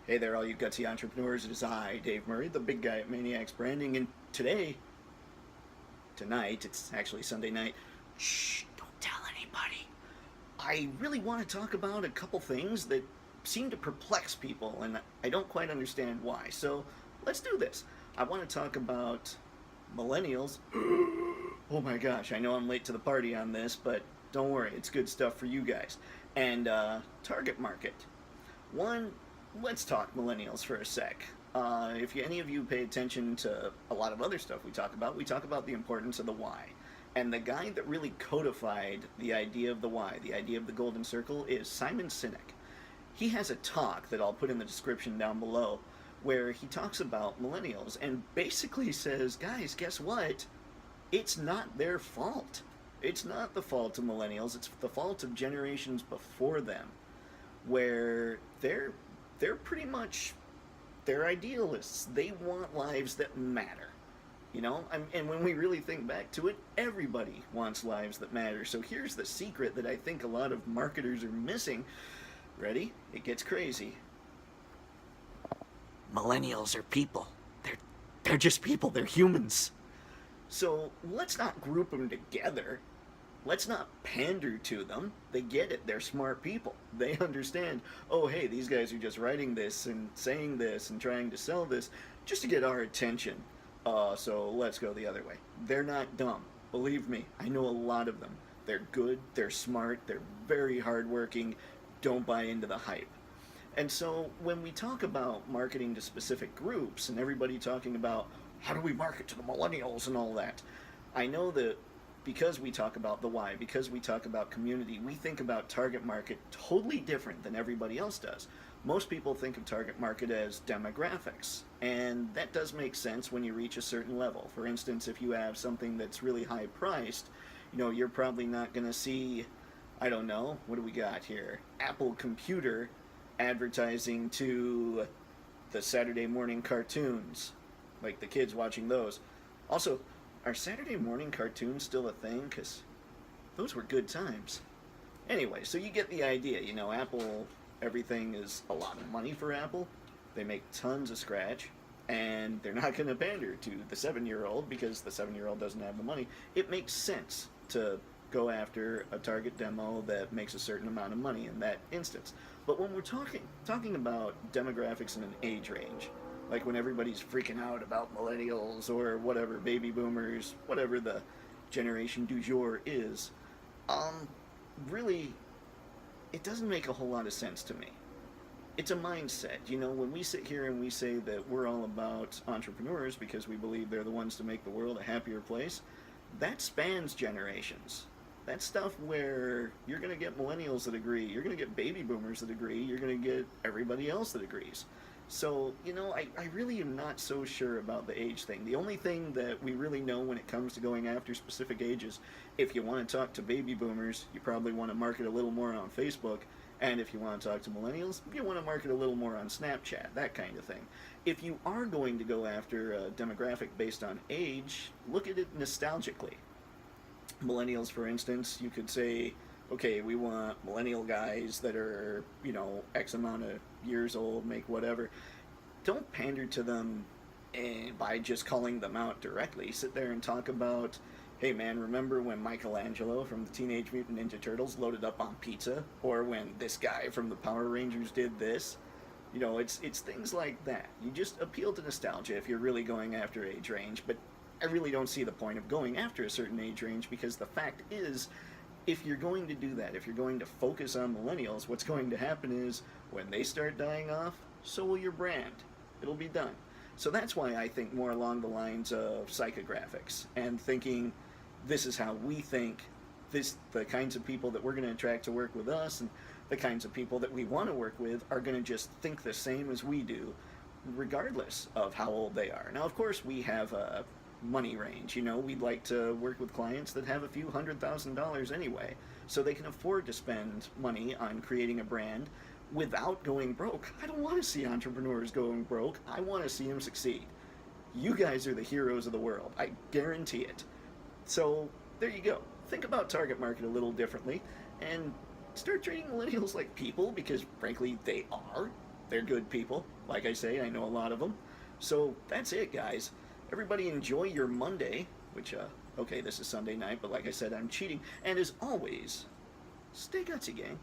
Hey there, all you gutsy entrepreneurs. It is I, Dave Murray, the big guy at Mayniax Branding, and tonight, it's actually Sunday night. Shh, don't tell anybody. I really want to talk about a couple things that seem to perplex people, and I don't quite understand why. So let's do this. I want to talk about millennials. Oh my gosh, I know I'm late to the party on this, but don't worry, it's good stuff for you guys. And target market. One, let's talk millennials for a sec. If any of you pay attention to a lot of other stuff we talk about the importance of the why. And the guy that really codified the idea of the why, the idea of the golden circle, is Simon Sinek. He has a talk that I'll put in the description down below where he talks about millennials and basically says, guys, guess what? It's not their fault. It's not the fault of millennials, it's the fault of generations before them, where they're pretty much, they're idealists. They want lives that matter. You know, and when we really think back to it, everybody wants lives that matter. So here's the secret that I think a lot of marketers are missing. Ready? It gets crazy. Millennials are people. They're just people. They're humans. So let's not group them together. Let's not pander to them. They get it. They're smart people. They understand, oh, hey, these guys are just writing this and saying this and trying to sell this just to get our attention. So let's go the other way. They're not dumb. Believe me, I know a lot of them. They're good, they're smart, they're very hardworking. Don't buy into the hype. And so when we talk about marketing to specific groups and everybody talking about how do we market to the millennials and all that, I know that because we talk about the why, because we talk about community, we think about target market totally different than everybody else does. Most people think of target market as demographics, and that does make sense when you reach a certain level. For instance, if you have something that's really high priced, you know, you're probably not going to see, I don't know, what do we got here? Apple Computer advertising to the Saturday morning cartoons, like the kids watching those. Also, are Saturday morning cartoons still a thing? Because those were good times. Anyway, so you get the idea. You know, Apple, everything is a lot of money for Apple. They make tons of scratch, and they're not going to pander to the 7-year-old because the 7-year-old doesn't have the money. It makes sense to go after a target demo that makes a certain amount of money in that instance. But when we're talking about demographics in an age range, like when everybody's freaking out about millennials or whatever, baby boomers, whatever the generation du jour is, really, it doesn't make a whole lot of sense to me. It's a mindset. You know, when we sit here and we say that we're all about entrepreneurs because we believe they're the ones to make the world a happier place, that spans generations. That's stuff where you're going to get millennials that agree, you're going to get baby boomers that agree, you're going to get everybody else that agrees. So, you know, I really am not so sure about the age thing. The only thing that we really know when it comes to going after specific ages, if you want to talk to baby boomers, you probably want to market a little more on Facebook. And if you want to talk to millennials, you want to market a little more on Snapchat, that kind of thing. If you are going to go after a demographic based on age, look at it nostalgically. Millennials, for instance, you could say, okay, we want millennial guys that are, you know, X amount of years old, make whatever. Don't pander to them by just calling them out directly. Sit there and talk about, hey man, remember when Michelangelo from the Teenage Mutant Ninja Turtles loaded up on pizza? Or when this guy from the Power Rangers did this? You know, it's things like that. You just appeal to nostalgia if you're really going after age range, but I really don't see the point of going after a certain age range because the fact is, if you're going to do that, if you're going to focus on millennials, what's going to happen is when they start dying off, so will your brand. It'll be done. So that's why I think more along the lines of psychographics and thinking this is how we think, the kinds of people that we're going to attract to work with us and the kinds of people that we want to work with are going to just think the same as we do, regardless of how old they are. Now, of course, we have a money range. You know, we'd like to work with clients that have a few $100,000 anyway, so they can afford to spend money on creating a brand without going broke. I don't want to see entrepreneurs going broke. I want to see them succeed. You guys are the heroes of the world. I guarantee it. So there you go. Think about target market a little differently and start treating millennials like people, because frankly they are. They're good people. Like I say, I know a lot of them. So that's it, guys. Everybody enjoy your Monday, which, okay, this is Sunday night, but like I said, I'm cheating. And as always, stay gutsy, gang.